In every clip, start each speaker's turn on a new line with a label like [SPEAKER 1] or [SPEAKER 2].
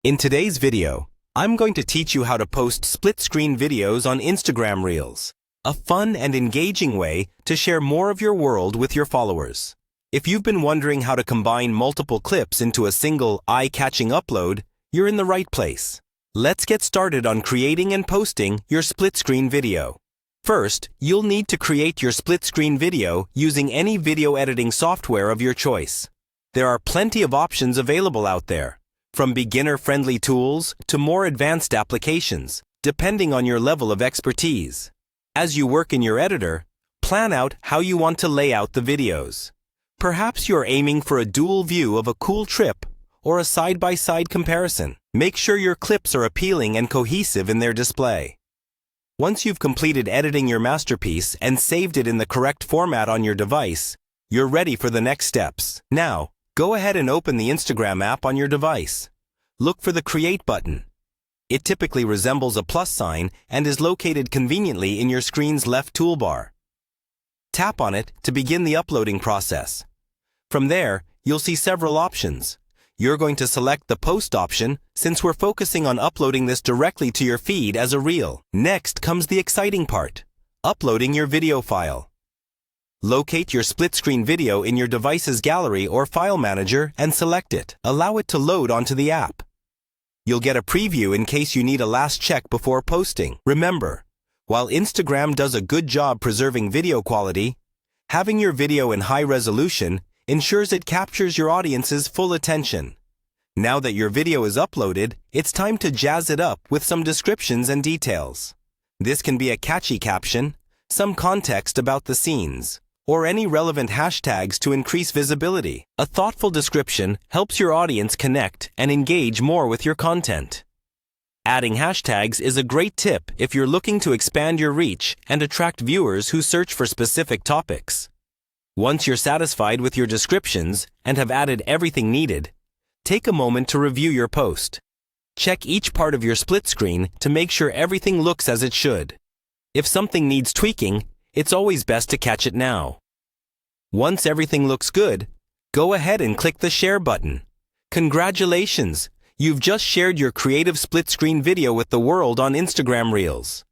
[SPEAKER 1] In today's video, I'm going to teach you how to post split-screen videos on Instagram Reels, a fun and engaging way to share more of your world with your followers. If you've been wondering how to combine multiple clips into a single eye-catching upload, you're in the right place. Let's get started on creating and posting your split-screen video. First, you'll need to create your split-screen video using any video editing software of your choice. There are plenty of options available out there, from beginner-friendly tools to more advanced applications, depending on your level of expertise. As you work in your editor, plan out how you want to lay out the videos. Perhaps you're aiming for a dual view of a cool trip or a side-by-side comparison. Make sure your clips are appealing and cohesive in their display. Once you've completed editing your masterpiece and saved it in the correct format on your device, you're ready for the next steps. Now, go ahead and open the Instagram app on your device. Look for the Create button. It typically resembles a plus sign and is located conveniently in your screen's left toolbar. Tap on it to begin the uploading process. From there, you'll see several options. You're going to select the Post option since we're focusing on uploading this directly to your feed as a reel. Next comes the exciting part, uploading your video file. Locate your split-screen video in your device's gallery or file manager and select it. Allow it to load onto the app. You'll get a preview in case you need a last check before posting. Remember, while Instagram does a good job preserving video quality, having your video in high resolution ensures it captures your audience's full attention. Now that your video is uploaded, it's time to jazz it up with some descriptions and details. This can be a catchy caption, some context about the scenes, or any relevant hashtags to increase visibility. A thoughtful description helps your audience connect and engage more with your content. Adding hashtags is a great tip if you're looking to expand your reach and attract viewers who search for specific topics. Once you're satisfied with your descriptions and have added everything needed, take a moment to review your post. Check each part of your split screen to make sure everything looks as it should. If something needs tweaking, it's always best to catch it now. Once everything looks good, go ahead and click the Share button. Congratulations! You've just shared your creative split-screen video with the world on Instagram Reels.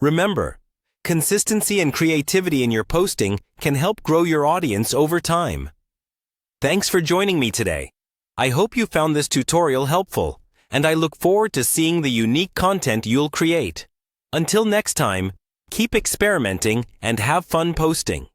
[SPEAKER 1] Remember, consistency and creativity in your posting can help grow your audience over time. Thanks for joining me today. I hope you found this tutorial helpful, and I look forward to seeing the unique content you'll create. Until next time, keep experimenting and have fun posting.